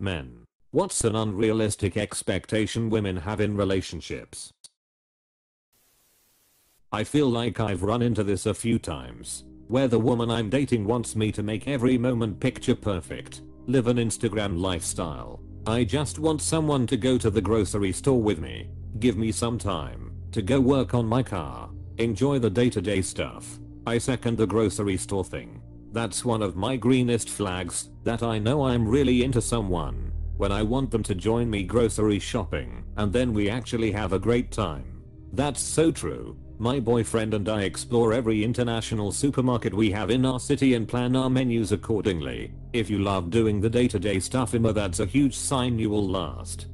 Men. What's an unrealistic expectation women have in relationships? I feel like I've run into this a few times, where the woman I'm dating wants me to make every moment picture perfect, live an Instagram lifestyle. I just want someone to go to the grocery store with me, give me some time, to go work on my car, enjoy the day-to-day stuff. I second the grocery store thing. That's one of my greenest flags, that I know I'm really into someone, when I want them to join me grocery shopping, and then we actually have a great time. That's so true. My boyfriend and I explore every international supermarket we have in our city and plan our menus accordingly. If you love doing the day-to-day stuff, that's a huge sign you will last.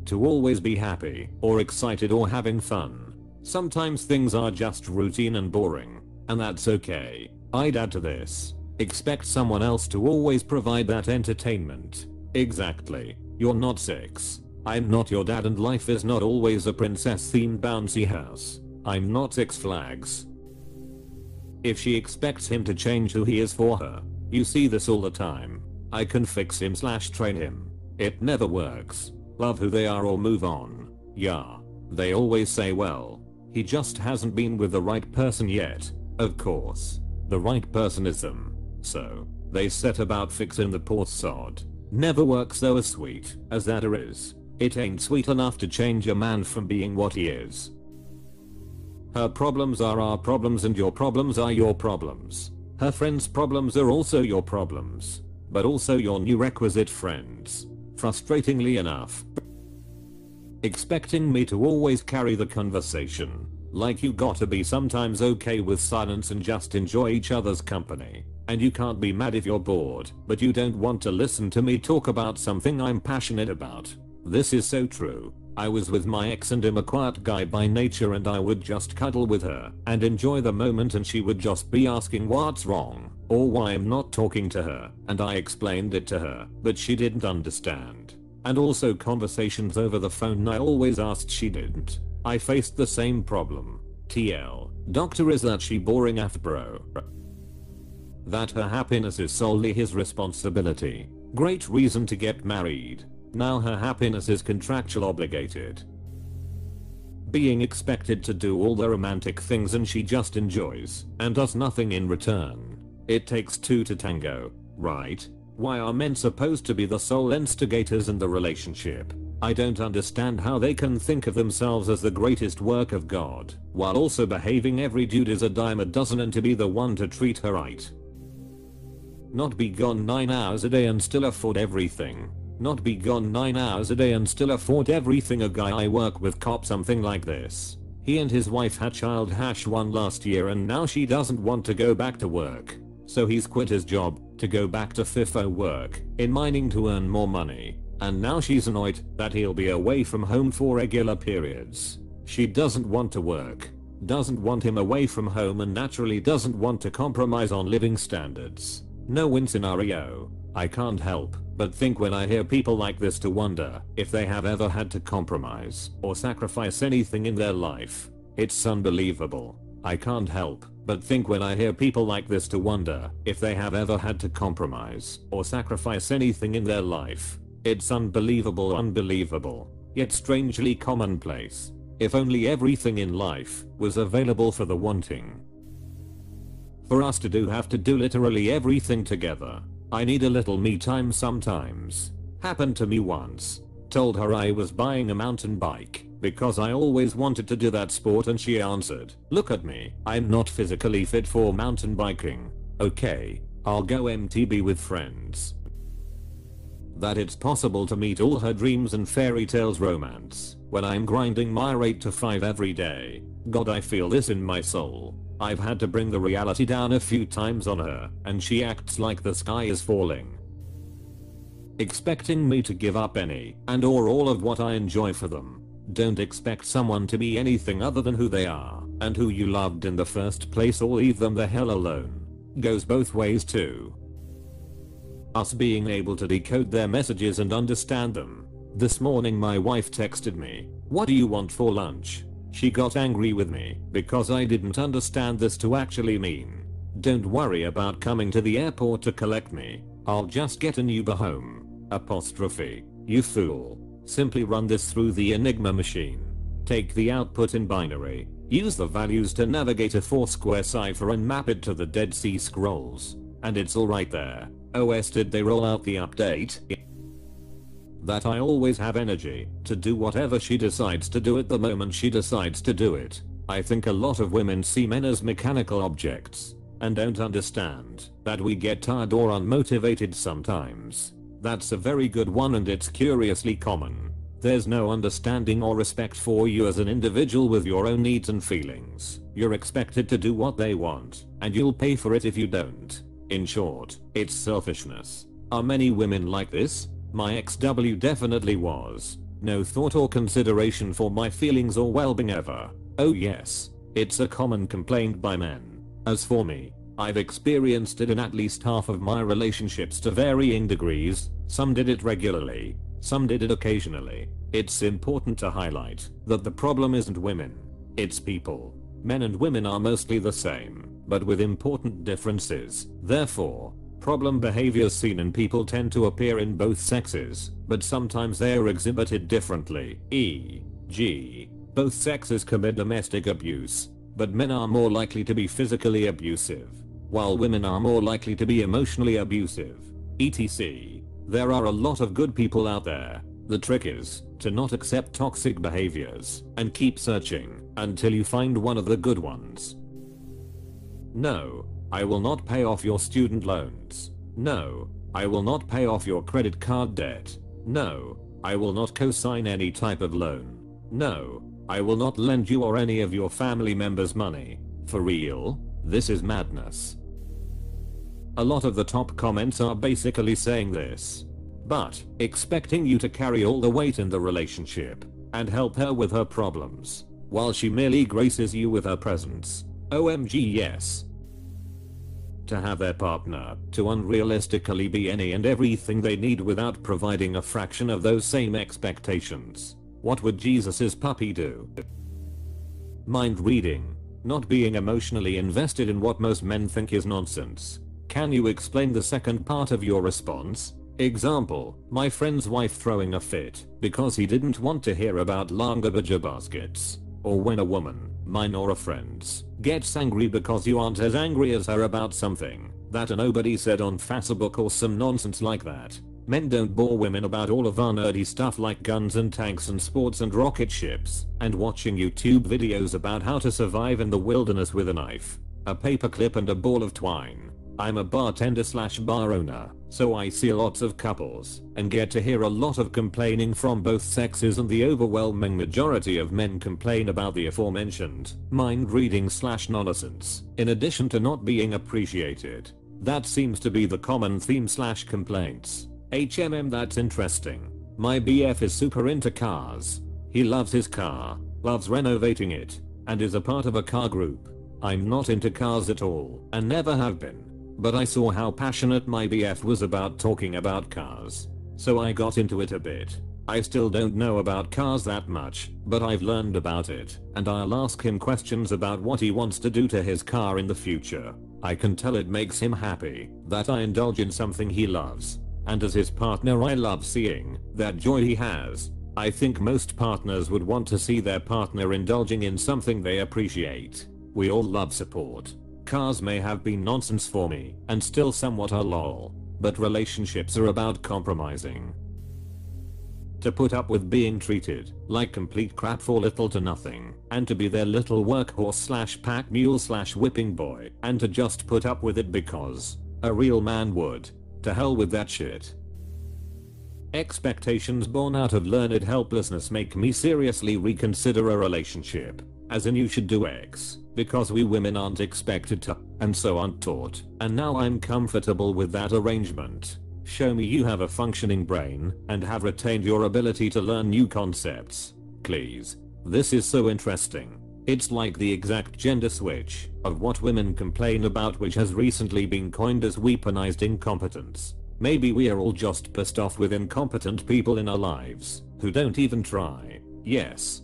To always be happy, or excited, or having fun. Sometimes things are just routine and boring, and that's okay. I'd add to this. Expect someone else to always provide that entertainment. Exactly. You're not 6. I'm not your dad and life is not always a princess themed bouncy house. I'm not 6 flags. If she expects him to change who he is for her, you see this all the time. I can fix him / train him. It never works. Love who they are or move on. Yeah. They always say, well, he just hasn't been with the right person yet. Of course. The right person is them. So, they set about fixing the poor sod. Never works though, as sweet as that is. It ain't sweet enough to change a man from being what he is. Her problems are our problems and your problems are your problems. Her friends' problems are also your problems. But also your new requisite friends. Frustratingly enough. Expecting me to always carry the conversation. Like you gotta be sometimes okay with silence and just enjoy each other's company. And you can't be mad if you're bored, but you don't want to listen to me talk about something I'm passionate about. This is so true. I was with my ex and I'm a quiet guy by nature, and I would just cuddle with her and enjoy the moment, and she would just be asking what's wrong or why I'm not talking to her, and I explained it to her, but she didn't understand. And also conversations over the phone I always asked, she didn't. I faced the same problem. TL. Doctor, is that she boring af bro? That her happiness is solely his responsibility. Great reason to get married. Now her happiness is contractual obligated. Being expected to do all the romantic things and she just enjoys and does nothing in return. It takes 2 to tango, right? Why are men supposed to be the sole instigators in the relationship? I don't understand how they can think of themselves as the greatest work of God, while also behaving every dude is a dime a dozen and to be the one to treat her right. Not be gone 9 hours a day and still afford everything. Not be gone 9 hours a day and still afford everything. A guy I work with cop something like this. He and his wife had child #1 last year, and now she doesn't want to go back to work. So he's quit his job to go back to FIFO work in mining to earn more money. And now she's annoyed that he'll be away from home for regular periods. She doesn't want to work, doesn't want him away from home, and naturally doesn't want to compromise on living standards. No-win scenario. I can't help but think when I hear people like this to wonder if they have ever had to compromise or sacrifice anything in their life. It's unbelievable. I can't help but think when I hear people like this to wonder if they have ever had to compromise or sacrifice anything in their life. It's unbelievable, yet strangely commonplace. If only everything in life was available for the wanting. For us to have to do literally everything together. I need a little me time sometimes. Happened to me once. Told her I was buying a mountain bike because I always wanted to do that sport, and she answered, "Look at me, I'm not physically fit for mountain biking." Okay, I'll go MTB with friends. That it's possible to meet all her dreams and fairy tales romance when I'm grinding my 8 to 5 every day. God, I feel this in my soul. I've had to bring the reality down a few times on her, and she acts like the sky is falling. Expecting me to give up any and or all of what I enjoy for them. Don't expect someone to be anything other than who they are and who you loved in the first place, or leave them the hell alone. Goes both ways too. Us being able to decode their messages and understand them. This morning my wife texted me, "What do you want for lunch?" She got angry with me because I didn't understand this to actually mean, "Don't worry about coming to the airport to collect me. I'll just get an Uber home." Apostrophe. You fool. Simply run this through the Enigma machine. Take the output in binary. Use the values to navigate a 4-square cipher and map it to the Dead Sea Scrolls. And it's all right there. OS, did they roll out the update? That I always have energy to do whatever she decides to do at the moment she decides to do it. I think a lot of women see men as mechanical objects and don't understand that we get tired or unmotivated sometimes. That's a very good one, and it's curiously common. There's no understanding or respect for you as an individual with your own needs and feelings. You're expected to do what they want, and you'll pay for it if you don't. In short, it's selfishness. Are many women like this? My ex-W definitely was. No thought or consideration for my feelings or well-being ever. Oh yes, it's a common complaint by men. As for me, I've experienced it in at least half of my relationships to varying degrees. Some did it regularly, some did it occasionally. It's important to highlight that the problem isn't women, it's people. Men and women are mostly the same, but with important differences. Therefore, problem behaviors seen in people tend to appear in both sexes, but sometimes they are exhibited differently. E.g., both sexes commit domestic abuse, but men are more likely to be physically abusive, while women are more likely to be emotionally abusive, etc. There are a lot of good people out there. The trick is to not accept toxic behaviors and keep searching until you find one of the good ones. No, I will not pay off your student loans. No, I will not pay off your credit card debt. No, I will not co-sign any type of loan. No, I will not lend you or any of your family members money. For real? This is madness. A lot of the top comments are basically saying this, but expecting you to carry all the weight in the relationship and help her with her problems, while she merely graces you with her presence. OMG yes. To have their partner to unrealistically be any and everything they need without providing a fraction of those same expectations. What would Jesus's puppy do? Mind reading. Not being emotionally invested in what most men think is nonsense. Can you explain the second part of your response? Example, my friend's wife throwing a fit because he didn't want to hear about Langabaja baskets. Or when a woman, mine or a friend's, gets angry because you aren't as angry as her about something that a nobody said on Facebook or some nonsense like that. Men don't bore women about all of our nerdy stuff like guns and tanks and sports and rocket ships and watching YouTube videos about how to survive in the wilderness with a knife, a paperclip and a ball of twine. I'm a bartender / bar owner, so I see lots of couples and get to hear a lot of complaining from both sexes, and the overwhelming majority of men complain about the aforementioned mind reading / nonsense, in addition to not being appreciated. That seems to be the common theme / complaints. That's interesting. My BF is super into cars. He loves his car, loves renovating it, and is a part of a car group. I'm not into cars at all, and never have been. But I saw how passionate my BF was about talking about cars, so I got into it a bit. I still don't know about cars that much, but I've learned about it, and I'll ask him questions about what he wants to do to his car in the future. I can tell it makes him happy that I indulge in something he loves. And as his partner, I love seeing that joy he has. I think most partners would want to see their partner indulging in something they appreciate. We all love support. Cars may have been nonsense for me, and still somewhat are lol, but relationships are about compromising. To put up with being treated like complete crap for little to nothing, and to be their little workhorse / pack mule / whipping boy, and to just put up with it because a real man would. To hell with that shit. Expectations born out of learned helplessness make me seriously reconsider a relationship. As in, you should do X, because we women aren't expected to, and so aren't taught, and now I'm comfortable with that arrangement. Show me you have a functioning brain, and have retained your ability to learn new concepts. Please. This is so interesting. It's like the exact gender switch of what women complain about, which has recently been coined as weaponized incompetence. Maybe we are all just pissed off with incompetent people in our lives who don't even try. Yes.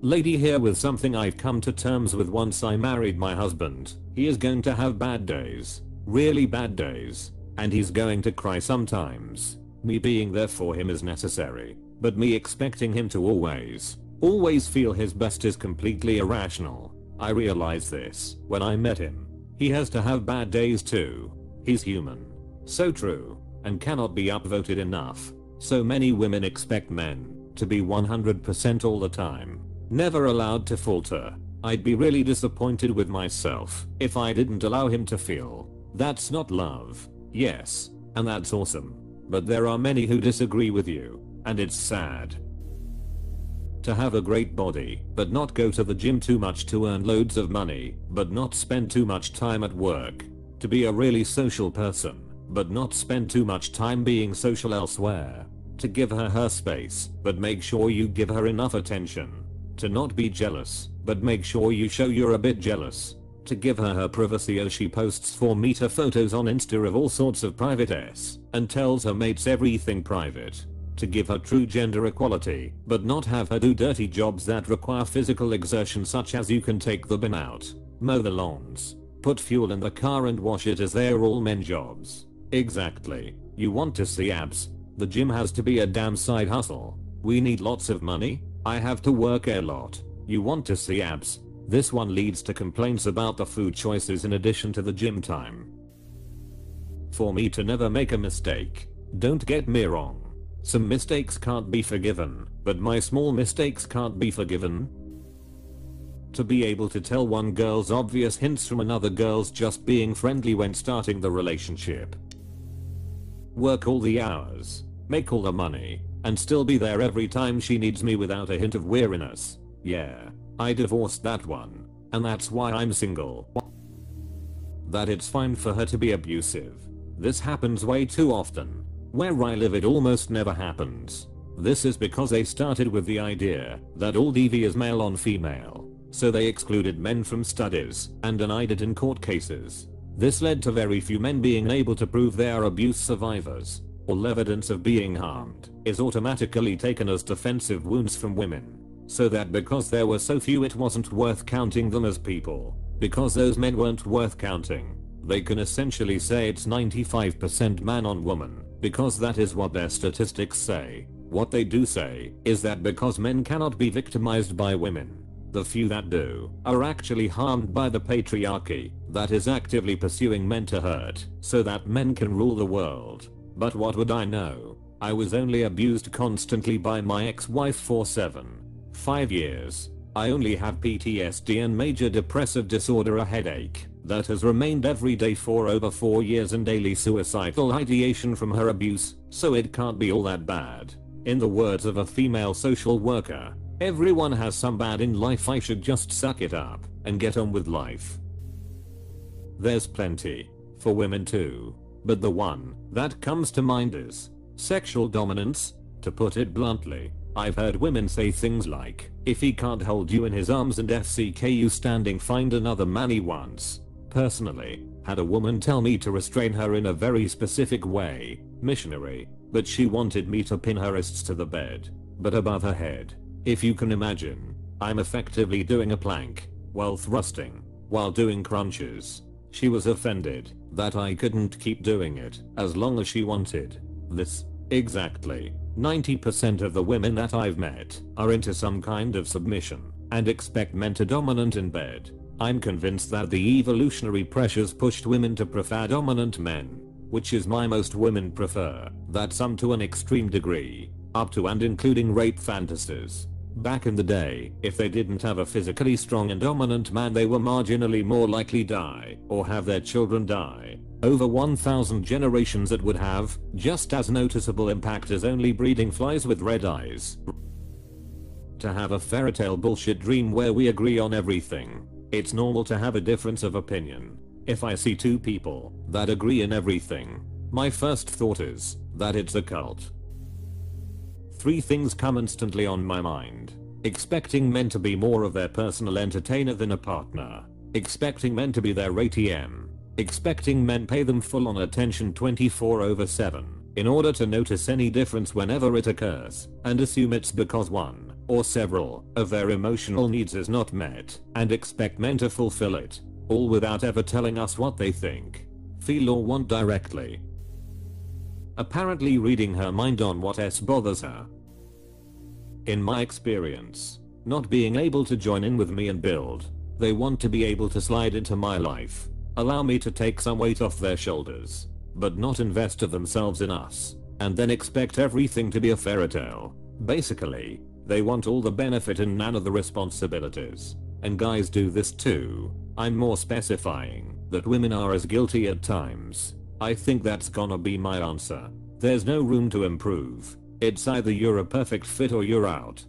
Lady here with something I've come to terms with once I married my husband. He is going to have bad days. Really bad days. And he's going to cry sometimes. Me being there for him is necessary, but me expecting him to always feel his best is completely irrational. I realized this when I met him. He has to have bad days too. He's human. So true, and cannot be upvoted enough. So many women expect men to be 100% all the time, never allowed to falter. I'd be really disappointed with myself if I didn't allow him to feel. That's not love. Yes, and that's awesome. But there are many who disagree with you, and it's sad. To have a great body, but not go to the gym too much to earn loads of money, but not spend too much time at work. To be a really social person, but not spend too much time being social elsewhere. To give her her space, but make sure you give her enough attention. To not be jealous, but make sure you show you're a bit jealous. To give her her privacy as she posts 4-meter photos on Insta of all sorts of private s and tells her mates everything private. To give her true gender equality, but not have her do dirty jobs that require physical exertion, such as you can take the bin out, mow the lawns, put fuel in the car and wash it, as they are all men jobs. Exactly. You want to see abs? The gym has to be a damn side hustle. We need lots of money. I have to work a lot. You want to see abs? This one leads to complaints about the food choices in addition to the gym time. For me to never make a mistake. Don't get me wrong. Some mistakes can't be forgiven, but my small mistakes can't be forgiven. To be able to tell one girl's obvious hints from another girl's just being friendly when starting the relationship. Work all the hours, make all the money, and still be there every time she needs me without a hint of weariness. Yeah, I divorced that one, and that's why I'm single. That it's fine for her to be abusive. This happens way too often. Where I live it almost never happens. This is because they started with the idea that all DV is male on female, so they excluded men from studies and denied it in court cases. This led to very few men being able to prove they are abuse survivors. All evidence of being harmed is automatically taken as defensive wounds from women, so that because there were so few it wasn't worth counting them as people. Because those men weren't worth counting, they can essentially say it's 95% man on woman, because that is what their statistics say. What they do say is that because men cannot be victimized by women, the few that do are actually harmed by the patriarchy that is actively pursuing men to hurt so that men can rule the world. But what would I know? I was only abused constantly by my ex-wife for 5 years. I only have PTSD and major depressive disorder, a headache that has remained every day for over 4 years, and daily suicidal ideation from her abuse, so it can't be all that bad. In the words of a female social worker, everyone has some bad in life, I should just suck it up and get on with life. There's plenty for women too, but the one that comes to mind is sexual dominance. To put it bluntly, I've heard women say things like, if he can't hold you in his arms and FCK you standing, find another man. He once personally had a woman tell me to restrain her in a very specific way, missionary, but she wanted me to pin her wrists to the bed, but above her head. If you can imagine, I'm effectively doing a plank, while thrusting, while doing crunches. She was offended that I couldn't keep doing it as long as she wanted. This, exactly. 90% of the women that I've met are into some kind of submission and expect men to dominate in bed. I'm convinced that the evolutionary pressures pushed women to prefer dominant men, which is why most women prefer that, some to an extreme degree, up to and including rape fantasies. Back in the day, if they didn't have a physically strong and dominant man, they were marginally more likely die or have their children die. Over 1,000 generations it would have just as noticeable impact as only breeding flies with red eyes. To have a fairytale bullshit dream where we agree on everything. It's normal to have a difference of opinion. If I see two people that agree in everything, my first thought is that it's a cult. 3 things come instantly on my mind. Expecting men to be more of their personal entertainer than a partner. Expecting men to be their ATM. Expecting men pay them full on attention 24/7 in order to notice any difference whenever it occurs, and assume it's because one or several of their emotional needs is not met, and expect men to fulfill it, all without ever telling us what they think, feel or want directly. apparently reading her mind on what bothers her. In my experience, not being able to join in with me and build, they want to be able to slide into my life, allow me to take some weight off their shoulders, but not invest of themselves in us, and then expect everything to be a fairy tale. Basically, they want all the benefit and none of the responsibilities. And guys do this too. I'm more specifying that women are as guilty at times. I think that's gonna be my answer. There's no room to improve. It's either you're a perfect fit or you're out.